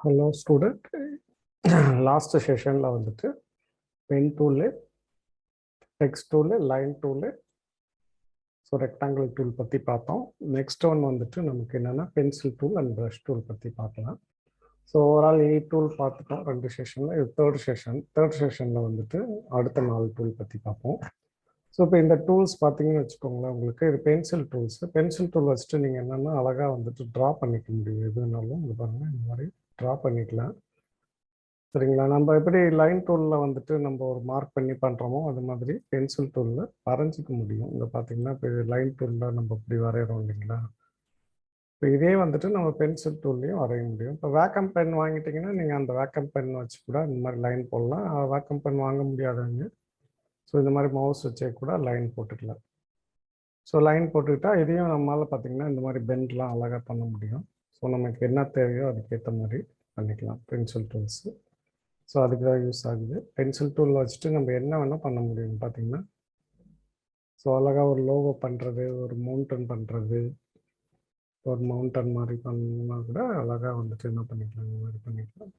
Hello student. Last செஷனில் வந்துட்டு pen tool, text tool, line tool, so rectangle tool பற்றி பார்த்தோம். நெக்ஸ்ட் ஒன் வந்துட்டு நமக்கு என்னென்னா pencil tool and brush tool பற்றி பார்க்கலாம். ஸோ ஓவரால் 8 டூல் பார்த்துட்டோம் 2 செஷனில். இது தேர்ட் செஷனில் வந்துட்டு அடுத்த 4 டூல் பற்றி பார்ப்போம். ஸோ இப்போ இந்த டூல்ஸ் பார்த்தீங்கன்னு வச்சுக்கோங்களேன், உங்களுக்கு இது பென்சில் டூல்ஸு. பென்சில் டூல் வச்சுட்டு நீங்கள் என்னென்னா அழகாக வந்துட்டு ட்ரா பண்ணிக்க முடியும். எதுனாலும் இது பாருங்கள், இந்த மாதிரி ட்ரா பண்ணிக்கலாம். சரிங்களா? நம்ம எப்படி லைன் டூலில் வந்துட்டு நம்ம ஒரு மார்க் பண்ணி பண்ணுறோமோ அது மாதிரி பென்சில் டூலில் வரைஞ்சிக்க முடியும். இந்த பார்த்தீங்கன்னா இப்போ லைன் டூலில் நம்ம இப்படி வரைகிறோம் இல்லைங்களா? இப்போ இதே வந்துட்டு நம்ம பென்சில் டூல்லையும் வரைய முடியும். இப்போ வேக்கம் பென் வாங்கிட்டிங்கன்னா நீங்கள் அந்த வேக்கம் பென் வச்சு கூட இந்த மாதிரி லைன் போடலாம். வேக்கம் பென் வாங்க முடியாதவங்க ஸோ இந்த மாதிரி மவுஸ் வச்சே கூட லைன் போட்டுக்கலாம். ஸோ லைன் போட்டுக்கிட்டால் இதையும் நம்மளால் பார்த்திங்கன்னா இந்த மாதிரி பெண்ட்லாம் அழகாக பண்ண முடியும். ஸோ நமக்கு என்ன தேவையோ அதுக்கேற்ற மாதிரி பண்ணிக்கலாம் பென்சில் டூல்ஸு. ஸோ அதுக்கு தான் யூஸ் ஆகுது. பென்சில் டூல் வச்சுட்டு நம்ம என்ன வேணால் பண்ண முடியும் பார்த்திங்கன்னா. ஸோ அழகாக ஒரு லோகோ பண்ணுறது, ஒரு மவுண்டன் பண்ணுறது, ஒரு மவுண்டன் மாதிரி பண்ணால் கூட அழகாக வந்துட்டு என்ன பண்ணிக்கலாம், இந்த மாதிரி பண்ணிக்கலாம்.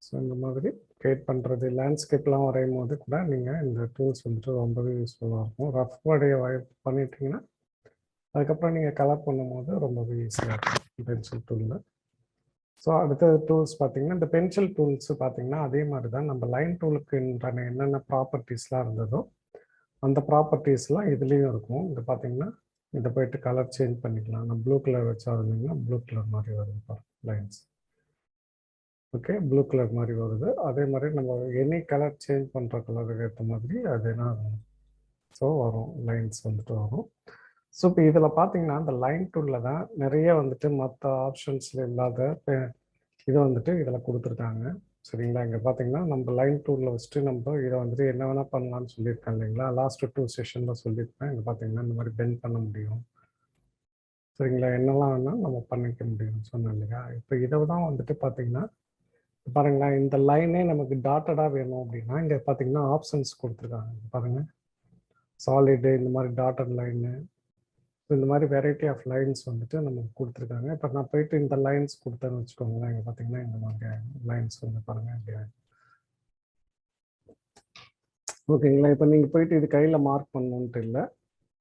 ஸோ இந்த மாதிரி கிரியேட் பண்ணுறது, லேண்ட்ஸ்கேப்லாம் வரையும் போது கூட நீங்கள் இந்த டூல்ஸ் வந்துட்டு ரொம்பவே யூஸ்ஃபுல்லாக இருக்கும். ரஃப் வரைய பண்ணிட்டீங்கன்னா அதுக்கப்புறம் நீங்கள் கலர் பண்ணும்போது ரொம்பவே ஈஸியாக இருக்கும் பென்சில் டூலில். ஸோ அடுத்த டூல்ஸ் பார்த்திங்கன்னா இந்த பென்சில் டூல்ஸ் பார்த்திங்கன்னா அதே மாதிரி தான் நம்ம லைன் டூலுக்குன்றான என்னென்ன ப்ராப்பர்ட்டிஸ்லாம் இருந்ததோ அந்த ப்ராப்பர்ட்டிஸ்லாம் இதுலேயும் இருக்கும். இது பார்த்திங்கன்னா இதை போய்ட்டு கலர் சேஞ்ச் பண்ணிக்கலாம். நான் ப்ளூ கலர் வச்சா இருந்தீங்கன்னா ப்ளூ கலர் மாதிரி வருது லைன்ஸ். ஓகே, ப்ளூ கலர் மாதிரி வருது. அதே மாதிரி நம்ம எனி கலர் சேஞ்ச் பண்ணுற கலருக்கு ஏற்ற மாதிரி அது என்ன ஸோ வரும், லைன்ஸ் வந்துட்டு வரும். ஸோ இப்போ இதில் பார்த்தீங்கன்னா இந்த லைன் டூலில் தான் நிறைய வந்துட்டு மற்ற ஆப்ஷன்ஸில் இல்லாத இதை வந்துட்டு இதில் கொடுத்துருக்காங்க. சரிங்களா? இங்கே பார்த்தீங்கன்னா நம்ம லைன் டூலில் வச்சுட்டு நம்ம இதை வந்துட்டு என்ன வேணால் பண்ணலான்னு சொல்லியிருக்கேன் இல்லைங்களா? லாஸ்ட் 2 செஷனில் சொல்லியிருப்பேன். இங்கே பார்த்தீங்கன்னா இந்த மாதிரி பெண்ட் பண்ண முடியும். சரிங்களா? என்னெல்லாம் வேணால் நம்ம பண்ணிக்க முடியும்னு சொன்னேன் இல்லையா? இப்போ இதை தான் வந்துட்டு பார்த்தீங்கன்னா பாருங்களேன், இந்த லைனே நமக்கு டாட்டடாக வேணும் அப்படின்னா இங்கே பார்த்தீங்கன்னா ஆப்ஷன்ஸ் கொடுத்துருக்காங்க. பாருங்கள், சாலிடு, இந்த மாதிரி டாட்டட் லைனு, இந்த மாதிரி வெரைட்டி ஆஃப் லைன்ஸ் வந்துட்டு நமக்கு கொடுத்துருக்காங்க. இப்போ நான் போயிட்டு இந்த லைன்ஸ் கொடுத்தேன்னு வச்சுக்கோங்களேன், இங்கே பார்த்தீங்கன்னா இந்த மாதிரி லைன்ஸ் வந்து பாருங்கள் இப்படி. ஓகேங்களா? இப்போ நீங்கள் போயிட்டு இது கையில் மார்க் பண்ணணுன்ட்டு இல்லை.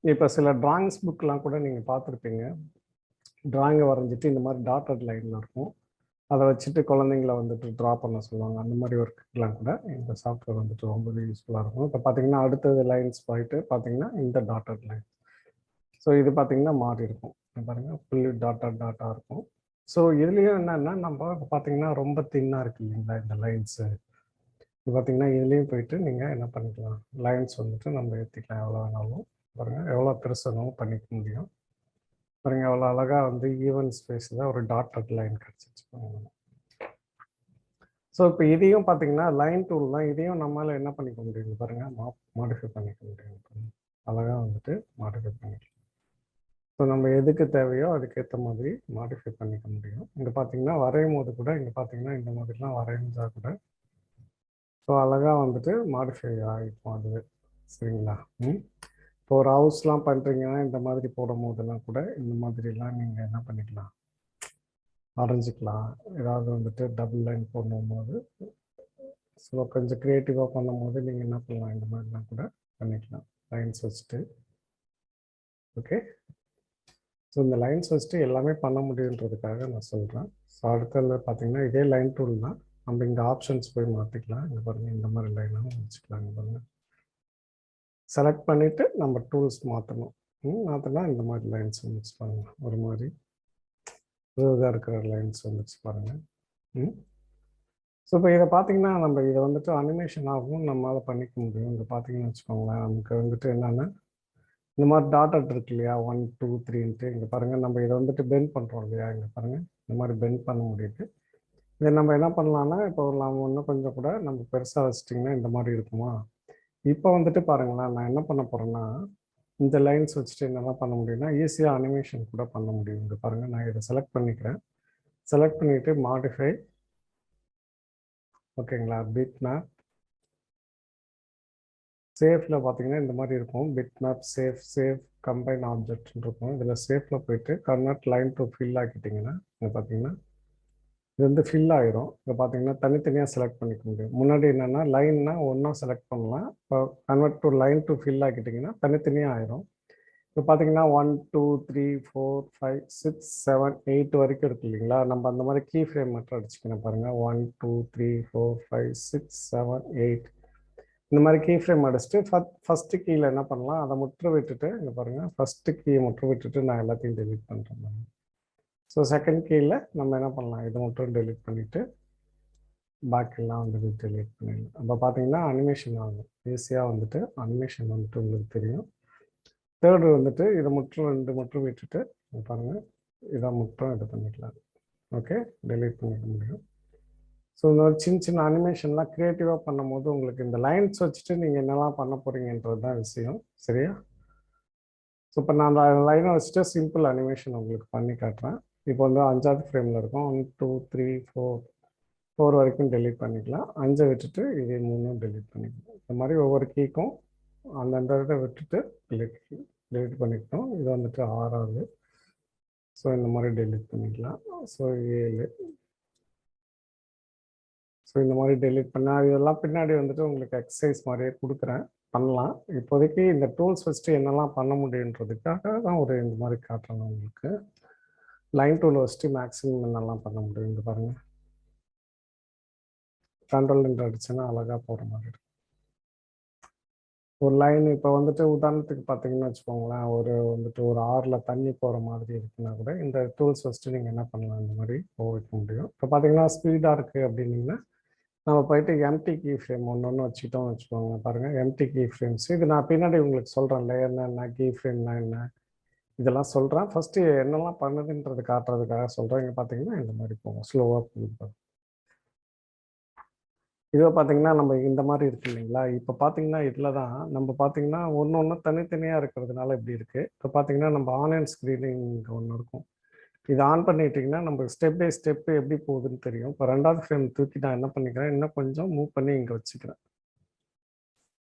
இப்போ சில ட்ராயிங்ஸ் புக்கெலாம் கூட நீங்கள் பார்த்துருப்பீங்க. ட்ராயிங்கை வரைஞ்சிட்டு இந்த மாதிரி டாட்டட் லைனில் இருக்கும். அதை வச்சுட்டு குழந்தைங்கள வந்துட்டு ட்ரா பண்ண சொல்லுவாங்க. அந்த மாதிரி ஒர்க்குக்கெலாம் கூட இந்த சாஃப்ட்வேர் வந்துட்டு ரொம்பவே யூஸ்ஃபுல்லாக இருக்கும். இப்போ பார்த்தீங்கன்னா அடுத்தது லைன்ஸ் போயிட்டு பார்த்தீங்கன்னா இந்த டாட்டட் லைன். ஸோ இது பார்த்தீங்கன்னா மாறி இருக்கும். பாருங்கள், ஃபுல்லி டாட்டாக இருக்கும். ஸோ இதுலேயும் என்னென்னா நம்ம பார்த்தீங்கன்னா ரொம்ப தின்னாக இருக்குது இல்லைங்களா இந்த லைன்ஸு. இது பார்த்தீங்கன்னா இதுலேயும் போயிட்டு நீங்கள் என்ன பண்ணிக்கலாம், லைன்ஸ் வந்துட்டு நம்ம ஏற்றிக்கலாம். எவ்வளோ வேணாலும் பாருங்கள், எவ்வளோ பெருசாகவும் பண்ணிக்க முடியும். பாருங்கள் எவ்வளோ அழகாக வந்து ஈவன் ஸ்பேஸில் ஒரு டாட்டட் லைன் கிடச்சிச்சு. ஸோ இப்போ இதையும் பார்த்தீங்கன்னா லைன் டூல் தான். இதையும் நம்மளால் என்ன பண்ணிக்க முடியும் பாருங்கள், மாடிஃபை பண்ணிக்க முடியும். அழகாக வந்துட்டு மாடிஃபை பண்ணிக்கலாம். ஸோ நம்ம எதுக்கு தேவையோ அதுக்கேற்ற மாதிரி மாடிஃபை பண்ணிக்க முடியும். இங்கே பார்த்தீங்கன்னா வரையும் போது கூட இங்கே பார்த்தீங்கன்னா இந்த மாதிரிலாம் வரைஞ்சா கூட ஸோ அழகாக வந்துட்டு மாடிஃபை ஆகிருக்கும் அதுவே. சரிங்களா? இப்போ ஒரு ஹவுஸ்லாம் பண்ணுறீங்கன்னா இந்த மாதிரி போடும் போதெல்லாம் கூட இந்த மாதிரிலாம் நீங்கள் என்ன பண்ணிக்கலாம், வரைஞ்சிக்கலாம். ஏதாவது வந்துட்டு டபுள் லைன் போடும்போது ஸோ கொஞ்சம் க்ரியேட்டிவாக பண்ணும்போது நீங்கள் என்ன பண்ணலாம், இந்த மாதிரிலாம் கூட பண்ணிக்கலாம் லைன்ஸ் வச்சுட்டு. ஓகே, ஸோ இந்த லைன்ஸ் வச்சுட்டு எல்லாமே பண்ண முடியுன்றதுக்காக நான் சொல்கிறேன். ஸோ அடுத்தது பார்த்தீங்கன்னா இதே லைன் டூல் தான். நம்ம இங்கே ஆப்ஷன்ஸ் போய் மாற்றிக்கலாம். இங்கே பாருங்கள், இந்த மாதிரி லைனாகவும் வச்சுக்கலாம். இங்கே பாருங்கள், செலக்ட் பண்ணிவிட்டு நம்ம டூல்ஸ் மாற்றணும். மாற்றினா இந்த மாதிரி லைன்ஸ் வந்துச்சு பாருங்கள், ஒரு மாதிரி இதாக இருக்கிற லைன்ஸ் வந்துச்சு பாருங்கள். ஸோ இப்போ இதை பார்த்தீங்கன்னா நம்ம இதை வந்துட்டு அனிமேஷன் ஆகும் நம்மளால் பண்ணிக்க முடியும். இங்கே பார்த்தீங்கன்னு வச்சுக்கோங்களேன், நமக்கு வந்துட்டு என்னென்னா இந்த மாதிரி டாட்டட் இருக்கு இல்லையா, 1 2 3ன்ட்டு. இங்கே பாருங்கள், நம்ம இதை வந்துட்டு பெண்ட் பண்ணுறோம் இல்லையா, இங்கே பாருங்கள் இந்த மாதிரி பெண்ட் பண்ண முடியுது. இதை நம்ம என்ன பண்ணலான்னா இப்போ நம்ம இன்னும் கொஞ்சம் கூட நம்ம பெருசாக வச்சிட்டிங்கன்னா இந்த மாதிரி இருக்குமா. இப்போ வந்துட்டு பாருங்களேன், நான் என்ன பண்ண போகிறேன்னா இந்த லைன்ஸ் வச்சுட்டு என்னெல்லாம் பண்ண முடியும்னா ஈஸியாக அனிமேஷன் கூட பண்ண முடியும். இங்கே பாருங்கள், நான் இதை செலக்ட் பண்ணிக்கிறேன். செலக்ட் பண்ணிவிட்டு மாடிஃபை, ஓகேங்களா, பிட் மேப், சேஃப்ல பார்த்தீங்கன்னா இந்த மாதிரி இருக்கும். பிட் மேப் சேஃப் கம்பைன் ஆப்ஜெக்ட்னு இருக்கும். இதில் சேஃபில் போயிட்டு கன்வெர்ட் லைன் டு ஃபில் ஆக்கிட்டிங்கன்னா இங்கே பார்த்தீங்கன்னா இது வந்து ஃபில் ஆயிரும். இங்கே பார்த்தீங்கன்னா தனித்தனியாக செலக்ட் பண்ணிக்க முடியும். முன்னாடி என்னென்னா லைன்னா ஒன்றா செலக்ட் பண்ணலாம். இப்போ convert to line to fill ஆக்கிட்டிங்கன்னா தனித்தனியாக ஆயிரும். இப்போ பார்த்தீங்கன்னா 1 2 3 4 5 6 7 8 வரைக்கும் இருக்கு இல்லைங்களா? நம்ம அந்த மாதிரி கீ ஃப்ரேம் மட்டும் அடிச்சுக்கணும் பாருங்கள். 1 2 3 4 5 6 7 8 இந்த மாதிரி கீ ஃப்ரேம் அடிச்சுட்டு ஃபஸ்ட்டு கீயில் என்ன பண்ணலாம், அதை முற்று விட்டுட்டு இங்கே பாருங்கள், ஃபஸ்ட்டு கீயை முற்று விட்டுட்டு நான் எல்லாத்தையும் டெலிட் பண்ணுறேன். ஸோ செகண்ட் கீயில் நம்ம என்ன பண்ணலாம், இதை மட்டும் டெலிட் பண்ணிவிட்டு பாக்கியெல்லாம் வந்துட்டு டெலிட் பண்ணிடலாம். அப்போ பார்த்தீங்கன்னா அனிமேஷன் ஆகும். ஈஸியாக வந்துட்டு அனிமேஷன் வந்துட்டு உங்களுக்கு தெரியும். தேர்டு வந்துட்டு இதை மட்டும் 2 மட்டும் விட்டுட்டு பாருங்கள், இதை மட்டும் இது பண்ணிக்கலாம். ஓகே, டெலிட் பண்ணிக்க முடியும். ஸோ இந்த ஒரு சின்ன அனிமேஷன்லாம் க்ரியேட்டிவாக பண்ணும் போது உங்களுக்கு இந்த லைன்ஸ் வச்சுட்டு நீங்கள் என்னெல்லாம் பண்ண போகிறீங்கன்றது தான் விஷயம். சரியா? ஸோ இப்போ நான் அந்த லைனை வச்சுட்டு சிம்பிள் அனிமேஷன் உங்களுக்கு பண்ணி காட்டுறேன். இப்போ வந்து 5வது ஃப்ரேமில் இருக்கும். 1 2 3 4 வரைக்கும் டெலிட் பண்ணிக்கலாம். 5 விட்டுட்டு இது 3 டெலிட் பண்ணிக்கலாம். இந்த மாதிரி ஒவ்வொரு கீக்கும் அந்தந்த இதை விட்டுட்டு டெலிட் பண்ணிக்கிட்டோம். இது வந்துட்டு 6வது. ஸோ இந்த மாதிரி டெலிட் பண்ணிக்கலாம். ஸோ 7. ஸோ இந்த மாதிரி டெலிட் பண்ணால் இதெல்லாம் பின்னாடி வந்துட்டு உங்களுக்கு எக்ஸசைஸ் மாதிரியே கொடுக்குறேன், பண்ணலாம். இப்போதைக்கு இந்த டூல்ஸ் வச்சுட்டு என்னெல்லாம் பண்ண முடியுன்றதுக்காக தான் ஒரு இந்த மாதிரி காட்டுறேன் உங்களுக்கு. லைன் டூல் வச்சுட்டு மேக்ஸிமம் என்னெல்லாம் பண்ண முடியும். இங்கே பாருங்கள், கண்ட்ரோல் என்று அடிச்சுன்னா அழகாக போகிற மாதிரி இருக்கும். ஒரு லைன் இப்போ வந்துட்டு உதாரணத்துக்கு பார்த்தீங்கன்னு வச்சுக்கோங்களேன், ஒரு வந்துட்டு ஒரு ஆறில் தண்ணி போகிற மாதிரி இருக்குன்னா கூட இந்த டூல்ஸ் வச்சுட்டு நீங்கள் என்ன பண்ணலாம், இந்த மாதிரி போக முடியும். இப்போ பார்த்தீங்கன்னா ஸ்பீடாக இருக்குது அப்படின்னீங்கன்னா நம்ம போயிட்டு எம்டி கீ ஃப்ரேம் ஒன்று வச்சுக்கிட்டோம்னு வச்சுக்கோங்க. பாருங்கள், எம்டி கீ ஃப்ரேம்ஸ் இது நான் பின்னாடி உங்களுக்கு சொல்கிறேன். லேயர்னா என்ன, கீ ஃப்ரேம்னா என்ன, இதெல்லாம் சொல்கிறேன். ஃபஸ்ட்டு என்னெல்லாம் பண்ணுதுன்றது காட்டுறதுக்காக சொல்கிறேன். இங்கே பார்த்தீங்கன்னா இந்த மாதிரி போகும், ஸ்லோவாக போகும். இதை பார்த்தீங்கன்னா நம்ம இந்த மாதிரி இருக்கு இல்லைங்களா? இப்போ பார்த்தீங்கன்னா இதில் தான் நம்ம பார்த்தீங்கன்னா ஒன்று தனித்தனியாக இருக்கிறதுனால இப்படி இருக்குது. இப்போ பார்த்தீங்கன்னா நம்ம ஆன்லைன் ஸ்க்ரீனிங் ஒன்று இருக்கும். இது ஆன் பண்ணிட்டீங்கன்னா நம்ம ஸ்டெப் பை ஸ்டெப்பு எப்படி போகுதுன்னு தெரியும். இப்போ 2வது ஃப்ரேம் தூக்கி நான் என்ன பண்ணிக்கிறேன், இன்னும் கொஞ்சம் மூவ் பண்ணி இங்கே வச்சுக்கிறேன்.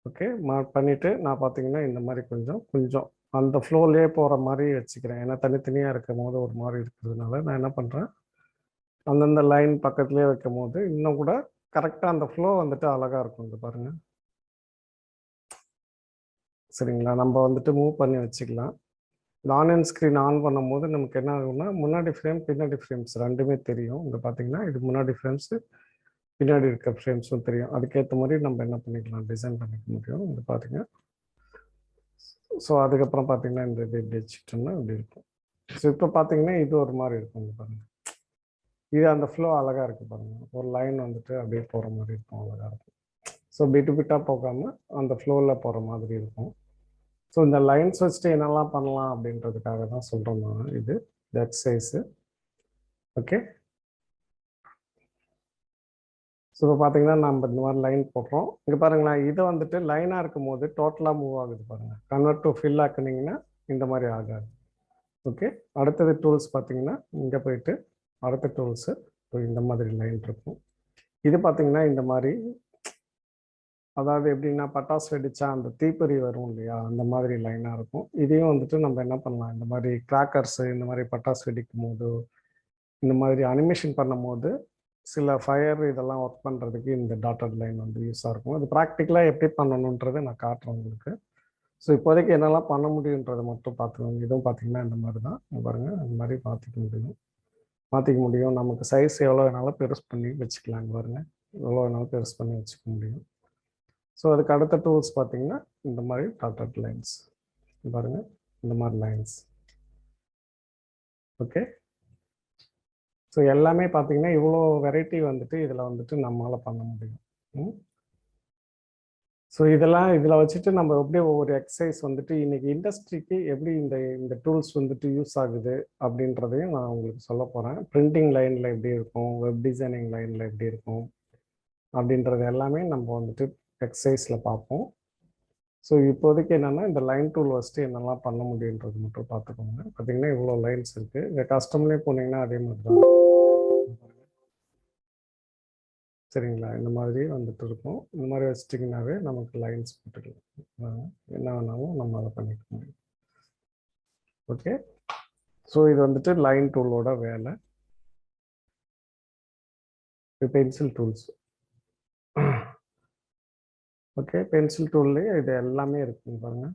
ஓகே, பண்ணிவிட்டு நான் பார்த்தீங்கன்னா இந்த மாதிரி கொஞ்சம் அந்த ஃப்ளோலேயே போகிற மாதிரி வச்சுக்கிறேன். ஏன்னா தனித்தனியாக இருக்கும் போது ஒரு மாதிரி இருக்கிறதுனால நான் என்ன பண்ணுறேன், அந்தந்த லைன் பக்கத்துலேயே வைக்கும் போது இன்னும் கூட கரெக்டாக அந்த ஃப்ளோ வந்துட்டு அழகாக இருக்கும். இது பாருங்கள், சரிங்களா? நம்ம வந்துட்டு மூவ் பண்ணி வச்சுக்கலாம். இந்த ஆன்லைன் ஸ்க்ரீன் ஆன் பண்ணும்போது நமக்கு என்ன ஆகும்னா, முன்னாடி ஃப்ரேம் பின்னாடி ஃப்ரேம்ஸ் ரெண்டுமே தெரியும். இங்கே பார்த்தீங்கன்னா இது முன்னாடி ஃப்ரேம்ஸு, பின்னாடி இருக்க ஃப்ரேம்ஸும் தெரியும். அதுக்கேற்ற மாதிரி நம்ம என்ன பண்ணிக்கலாம், டிசைன் பண்ணிக்க முடியும். இது பார்த்தீங்க. ஸோ அதுக்கப்புறம் பார்த்தீங்கன்னா இந்த இது இப்படி வச்சுக்கிட்டோம்னா இப்படி இருக்கும். ஸோ இப்போ பார்த்தீங்கன்னா இது ஒரு மாதிரி இருக்கும். இங்கே பாருங்கள், இது அந்த ஃப்ளோ அழகாக இருக்குது பாருங்கள். ஒரு லைன் வந்துட்டு அப்படியே போகிற மாதிரி இருக்கும், அழகாக இருக்கும். ஸோ பிட்டாக போகாமல் அந்த ஃப்ளோவில் போகிற மாதிரி இருக்கும். ஸோ இந்த லைன்ஸ் வச்சுட்டு என்னெல்லாம் பண்ணலாம் அப்படின்றதுக்காக தான் சொல்கிறோம் நான். இது எக்ஸசைஸு. ஓகே, ஸோ இப்போ பார்த்தீங்கன்னா நம்ம இந்த மாதிரி லைன் போடுறோம். இங்கே பாருங்களேன், இது வந்துட்டு லைனாக இருக்கும் போது டோட்டலாக மூவ் ஆகுது பாருங்கள். கன்வெர்ட் டு ஃபில் ஆக்குனீங்கன்னா இந்த மாதிரி ஆகாது. ஓகே, அடுத்தது டூல்ஸ் பார்த்தீங்கன்னா இங்கே போயிட்டு அடுத்த டூல்ஸு இந்த மாதிரி லைன் இருக்கும். இது பார்த்தீங்கன்னா இந்த மாதிரி, அதாவது எப்படின்னா பட்டாசு வெடிச்சா அந்த தீப்பொறி வரும் இல்லையா, அந்த மாதிரி லைனாக இருக்கும். இதையும் வந்துட்டு நம்ம என்ன பண்ணலாம், இந்த மாதிரி கிராக்கர்ஸு இந்த மாதிரி பட்டாசு வெடிக்கும் போது இந்த மாதிரி அனிமேஷன் பண்ணும் போது சில ஃபயர் இதெல்லாம் ஒர்க் பண்ணுறதுக்கு இந்த டாட்டட் லைன் வந்து யூஸாக இருக்கும். அது ப்ராக்டிக்கலாக எப்படி பண்ணணுன்றதை நான் காட்டுறேன் உங்களுக்கு. ஸோ இப்போதைக்கு என்னெல்லாம் பண்ண முடியுன்றதை மட்டும் பார்த்துக்கோங்க. இதுவும் பார்த்தீங்கன்னா இந்த மாதிரி தான் பாருங்கள், இந்த மாதிரி மாற்றிக்க முடியும். நமக்கு சைஸ் எவ்வளோ வேணாலும் பெருசு பண்ணி வச்சுக்கலாங்க பாருங்கள், எவ்வளோ வேணாலும் பெருசு பண்ணி வச்சுக்க முடியும். ஸோ அதுக்கு அடுத்த டூல்ஸ் பார்த்தீங்கன்னா இந்த மாதிரி டாட்டட் லைன்ஸ் பாருங்கள், இந்த மாதிரி லைன்ஸ். ஓகே, ஸோ எல்லாமே பார்த்தீங்கன்னா இவ்வளோ வெரைட்டி வந்துட்டு இதில் வந்துட்டு நம்மளால் பண்ண முடியும். ஸோ இதெல்லாம் இதில் வச்சுட்டு நம்ம எப்படி ஒவ்வொரு எக்ஸசைஸ் வந்துட்டு இன்றைக்கி இண்டஸ்ட்ரிக்கு எப்படி இந்த டூல்ஸ் வந்துட்டு யூஸ் ஆகுது அப்படின்றதையும் நான் உங்களுக்கு சொல்ல போகிறேன். பிரிண்டிங் லைனில் எப்படி இருக்கும், வெப் டிசைனிங் லைனில் எப்படி இருக்கும் அப்படின்றது எல்லாமே நம்ம வந்துட்டு எக்ஸசைஸில் பார்ப்போம். ஸோ இப்போதைக்கு என்னென்னா இந்த லைன் டூல் வச்சுட்டு என்னெல்லாம் பண்ண முடியுன்றது மட்டும் பார்த்துக்கோங்க. பார்த்தீங்கன்னா இவ்வளோ லைன்ஸ் இருக்குது. இந்த கஸ்டம்லேயே போனீங்கன்னா அதே மாதிரி தான். சரிங்களா? இந்த மாதிரி வந்துட்டு இருக்கும். இந்த மாதிரி வச்சிட்டிங்கனாவே நமக்கு லைன்ஸ் போட்டுக்கலாம். என்ன வேணாலும் நம்ம அதை பண்ணிக்க முடியும். ஓகே, ஸோ இது வந்துட்டு லைன் டூலோட வேலை. Pencil tools. ஓகே, பென்சில் டூல்லேயே இது எல்லாமே இருக்குங்க பாருங்க.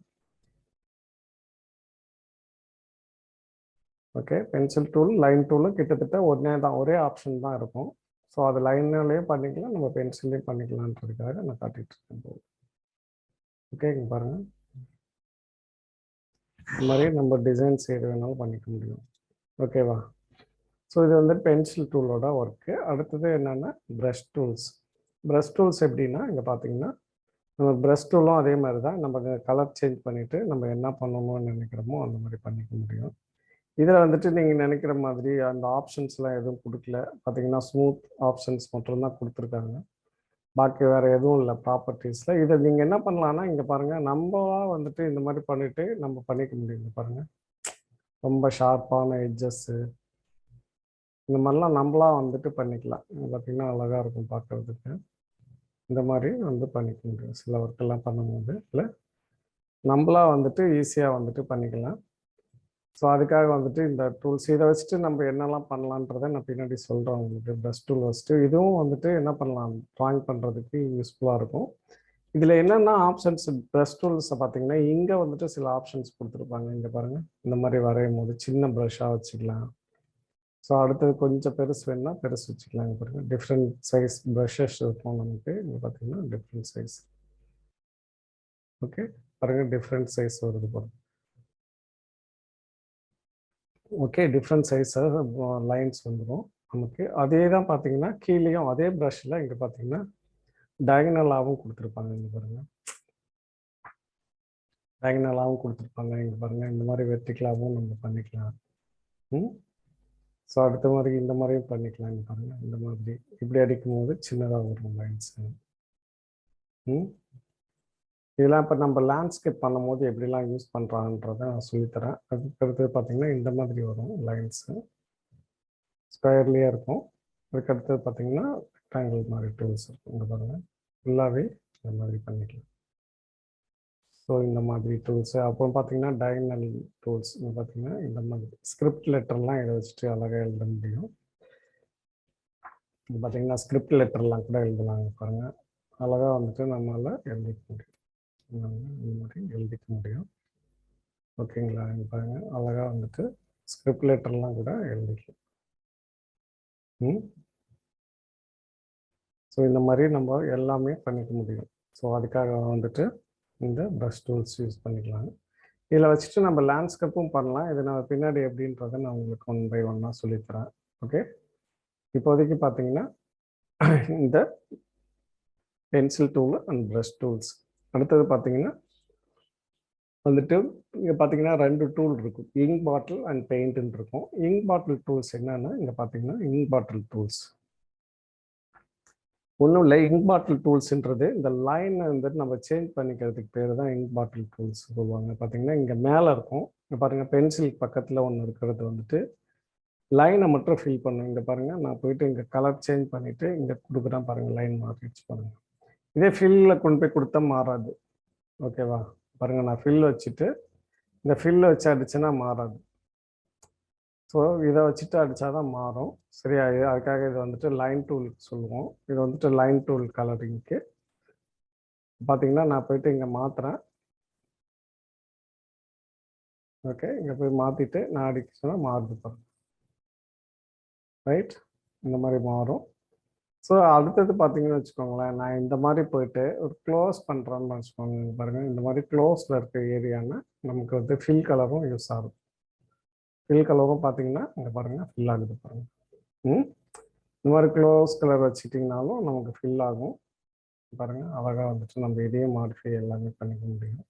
ஓகே, பென்சில் டூல் லைன் டூலும் கிட்டத்தட்ட ஒரே ஆப்ஷன் தான் இருக்கும். ஸோ அது லைன்லேயும் பண்ணிக்கலாம், நம்ம பென்சில்லையும் பண்ணிக்கலான்றதுக்காக நான் காட்டிகிட்டு இருக்கேன். ஓகே, இங்கே பாருங்கள், இந்த மாதிரி நம்ம டிசைன்ஸ் எது வேணாலும் பண்ணிக்க முடியும். ஓகேவா? ஸோ இது வந்து பென்சில் டூலோட ஒர்க்கு. அடுத்தது என்னென்னா ப்ரஷ் டூல்ஸ். ப்ரஷ் டூல்ஸ் எப்படின்னா, இங்கே பார்த்தீங்கன்னா நம்ம ப்ரஷ் டூலும் அதே மாதிரி தான். நம்ம கலர் சேஞ்ச் பண்ணிவிட்டு நம்ம என்ன பண்ணணும்னு நினைக்கிறோமோ அந்த மாதிரி பண்ணிக்க முடியும். இதில் வந்துட்டு நீங்கள் நினைக்கிற மாதிரி அந்த ஆப்ஷன்ஸ்லாம் எதுவும் கொடுக்கல. பார்த்தீங்கன்னா ஸ்மூத் ஆப்ஷன்ஸ் மட்டும்தான் கொடுத்துருக்காங்க. பாக்கி வேறு எதுவும் இல்லை ப்ராப்பர்ட்டிஸில். இதை நீங்கள் என்ன பண்ணலான்னா, இங்கே பாருங்கள், நம்மளா வந்துட்டு இந்த மாதிரி பண்ணிவிட்டு நம்ம பண்ணிக்க முடியும். பாருங்கள், ரொம்ப ஷார்ப்பான எட்ஜஸ்ஸு இந்த மாதிரிலாம் நம்மளா வந்துட்டு பண்ணிக்கலாம். பார்த்திங்கன்னா அழகாக இருக்கும் பார்க்குறதுக்கு. இந்த மாதிரி வந்து பண்ணிக்க முடியும் சில ஒர்க்கெல்லாம் பண்ணும்போது. இல்லை நம்மளா வந்துட்டு ஈஸியாக வந்துட்டு பண்ணிக்கலாம். ஸோ அதுக்காக வந்துட்டு இந்த டூல்ஸ் இதை வச்சுட்டு நம்ம என்னெல்லாம் பண்ணலான்றதை நான் பின்னாடி சொல்கிறேன் உங்களுக்கு. ப்ரஷ் டூல் வச்சுட்டு இதுவும் வந்துட்டு என்ன பண்ணலாம், ட்ராயிங் பண்ணுறதுக்கு யூஸ்ஃபுல்லாக இருக்கும். இதில் என்னென்னா ஆப்ஷன்ஸ் ப்ரஷ் டூல்ஸை பார்த்தீங்கன்னா இங்கே வந்துட்டு சில ஆப்ஷன்ஸ் கொடுத்துருப்பாங்க. இங்கே பாருங்கள், இந்த மாதிரி வரையும் போது சின்ன ப்ரஷ்ஷாக வச்சுக்கலாம். ஸோ அடுத்தது கொஞ்சம் பெருசு வேணுன்னா பெருசு வச்சுக்கலாம். இங்கே பாருங்கள், டிஃப்ரெண்ட் சைஸ் ப்ரஷஸ் இருக்கும் நமக்கு. இங்கே பார்த்தீங்கன்னா டிஃப்ரெண்ட் சைஸ். ஓகே, பாருங்கள், டிஃப்ரெண்ட் சைஸ் வருது பாருங்கள். ஓகே, டிஃப்ரெண்ட் சைஸஸ் லைன்ஸ் வந்துடும் நமக்கு. அதே தான் பார்த்தீங்கன்னா கீழேயும் அதே ப்ரஷ்ஷில் இங்கே பார்த்தீங்கன்னா டயகனலாகவும் கொடுத்துருப்பாங்க. இங்கே பாருங்கள், டயகனலாகவும் கொடுத்துருப்பாங்க. இங்கே பாருங்கள், இந்த மாதிரி வெர்டிகலாகவும் நம்ம பண்ணிக்கலாம். ஸோ அடுத்த மாதிரி இந்த மாதிரியும் பண்ணிக்கலாம். இங்கே பாருங்கள், இந்த மாதிரி இப்படி அடிக்கும் போது சின்னதாக வரும் லைன்ஸு. இதெல்லாம் இப்போ நம்ம லேண்ட்ஸ்கேப் பண்ணும்போது எப்படிலாம் யூஸ் பண்ணுறாங்கன்றதை நான் சொல்லித்தரேன். அதுக்கடுத்து பார்த்தீங்கன்னா இந்த மாதிரி வரும் லைன்ஸு, ஸ்கொயர்லேயே இருக்கும். அதுக்கடுத்தது பார்த்தீங்கன்னா ரெக்டாங்கிள் மாதிரி டூல்ஸ் இருக்கும். இங்கே பாருங்கள், ஃபுல்லாகவே இந்த மாதிரி பண்ணிக்கலாம். ஸோ இந்த மாதிரி டூல்ஸு. அப்புறம் பார்த்தீங்கன்னா டயகனல் டூல்ஸ். இங்கே பார்த்தீங்கன்னா இந்த மாதிரி ஸ்கிரிப்ட் லெட்டர்லாம் இதை வச்சுட்டு அழகாக எழுத முடியும். இது பார்த்தீங்கன்னா ஸ்கிரிப்ட் லெட்டர்லாம் கூட எழுதலாங்க. பாருங்கள், அழகாக வந்துட்டு நம்மளால் எழுதிக்க முடியும். இந்த மாதிரி எழுதிக்க முடியும். ஓகேங்களா? இங்கே பாருங்கள், அழகாக வந்துட்டு ஸ்கிரிப்ட் லெட்டர்லாம் கூட எழுதிக்கலாம். ஸோ இந்த மாதிரி நம்ம எல்லாமே பண்ணிக்க முடியும். ஸோ அதுக்காக வந்துட்டு இந்த ப்ரஷ் டூல்ஸ் யூஸ் பண்ணிக்கலாம். இதில் வச்சுட்டு நம்ம லேண்ட்ஸ்கேப்பும் பண்ணலாம். இது நான் பின்னாடி எப்படின்றத நான் உங்களுக்கு 1 by 1 சொல்லித்தரேன். ஓகே, இப்போதைக்கு பார்த்தீங்கன்னா இந்த pencil tool and brush tools. அடுத்தது பார்த்தீங்கன்னா வந்துட்டு இங்கே பார்த்தீங்கன்னா 2 டூல் இருக்கும், இங்க் பாட்டில் அண்ட் பெயிண்ட்டுன்னு இருக்கும். இங்க் பாட்டில் டூல்ஸ் என்னன்னா, இங்கே பார்த்தீங்கன்னா இங்க் பாட்டில் டூல்ஸ் ஒன்றும் இல்லை. இங்க் பாட்டில் டூல்ஸ்ன்றது இந்த லைனை வந்துட்டு நம்ம சேஞ்ச் பண்ணிக்கிறதுக்கு பேர் தான் இங்க் பாட்டில் டூல்ஸ் சொல்லுவாங்க. பார்த்தீங்கன்னா இங்கே மேலே இருக்கும். இங்கே பாருங்கள், பென்சில் பக்கத்தில் ஒன்று இருக்கிறது வந்துட்டு லைனை மட்டும் ஃபில் பண்ணும். இங்கே பாருங்கள், நான் போயிட்டு இங்கே கலர் சேஞ்ச் பண்ணிவிட்டு இங்கே கொடுக்குறேன் பாருங்கள், லைன் மாற்றிடுச்சு பாருங்கள். இதே ஃபில்லில் கொண்டு போய் கொடுத்தா மாறாது. ஓகேவா? பாருங்கள், நான் ஃபில் வச்சுட்டு இந்த ஃபில்லை வச்சு அடிச்சுன்னா மாறாது. ஸோ இதை வச்சுட்டு அடித்தா தான் மாறும். சரியா? அதுக்காக இது வந்துட்டு லைன் டூலுக்கு சொல்லுவோம். இது வந்துட்டு லைன் டூல் கலரிங்க்கு. பார்த்தீங்கன்னா நான் போயிட்டு இங்கே மாற்றுறேன். ஓகே, இங்கே போய் மாற்றிட்டு நான் அடிச்சுன்னா மாறுது பாருங்கள். ரைட், இந்த மாதிரி மாறும். ஸோ அடுத்தது பார்த்தீங்கன்னு வச்சுக்கோங்களேன், நான் இந்த மாதிரி போயிட்டு ஒரு க்ளோஸ் பண்ணுறேன்னு வச்சுக்கோங்க. பாருங்கள், இந்த மாதிரி க்ளோஸில் இருக்க ஏரியானா நமக்கு வந்து ஃபில் கலரும் யூஸ் ஆகும். ஃபில் கலரும் பார்த்தீங்கன்னா இங்கே பாருங்கள், ஃபில் ஆகுது பாருங்கள். இந்த மாதிரி க்ளோஸ் கலர் வச்சுட்டிங்கனாலும் நமக்கு ஃபில் ஆகும். பாருங்கள், அழகாக வந்துட்டு நம்ம இதையும் மாடிஃபை எல்லாமே பண்ணிக்க முடியும்.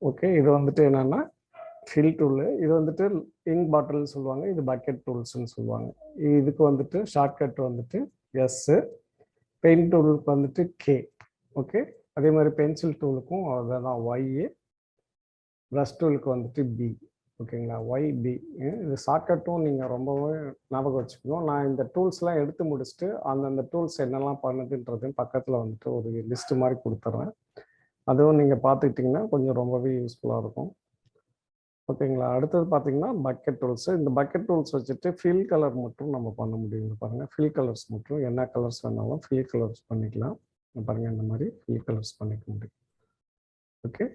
ஓகே, இது வந்துட்டு என்னென்னா ஃபில் டூலு. இது வந்துட்டு இங்க் பாட்டில்னு சொல்லுவாங்க, இது பக்கெட் டூல்ஸ்ன்னு சொல்லுவாங்க. இதுக்கு வந்துட்டு ஷார்ட்கட் வந்துட்டு எஸ்ஸு, பெயிண்ட் டூலுக்கு வந்துட்டு கே. ஓகே, அதே மாதிரி பென்சில் டூலுக்கும் அதுதான் ஒய்யு, ப்ரஷ் டூலுக்கு வந்துட்டு பி. ஓகேங்களா, ஒய்பி. இது ஷார்ட்கட்டும் நீங்கள் ரொம்பவே ஞாபகம் வச்சுக்கணும். நான் இந்த டூல்ஸ்லாம் எடுத்து முடிச்சுட்டு அந்தந்த டூல்ஸ் என்னெல்லாம் பண்ணுதுன்றது பக்கத்தில் வந்துட்டு ஒரு லிஸ்ட்டு மாதிரி கொடுத்துட்றேன். அதுவும் நீங்கள் பார்த்துக்கிட்டிங்கன்னா கொஞ்சம் ரொம்பவே யூஸ்ஃபுல்லாக இருக்கும். ஓகேங்களா. அடுத்தது பார்த்தீங்கன்னா பக்கெட் டூல்ஸு. இந்த பக்கெட் டூல்ஸ் வச்சுட்டு ஃபில் கலர் மட்டும் நம்ம பண்ண முடியும். பாருங்கள், ஃபில் கலர்ஸ் மட்டும் என்ன கலர்ஸ் வேணாலும் ஃபில் கலர்ஸ் பண்ணிக்கலாம். பாருங்கள், இந்த மாதிரி ஃபில் கலர்ஸ் பண்ணிக்க முடியும். ஓகே.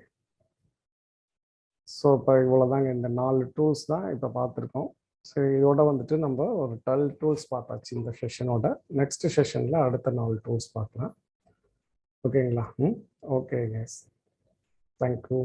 ஸோ இப்போ இவ்வளோதாங்க, இந்த 4 டூல்ஸ் தான் இப்போ பார்த்துருக்கோம். சரி, இதோட வந்துட்டு நம்ம ஒரு 12 டூல்ஸ் பார்த்தாச்சு இந்த செஷனோட. நெக்ஸ்ட் செஷனில் அடுத்த 4 டூல்ஸ் பார்க்கலாம். ஓகேங்களா. Okay guys, thank you.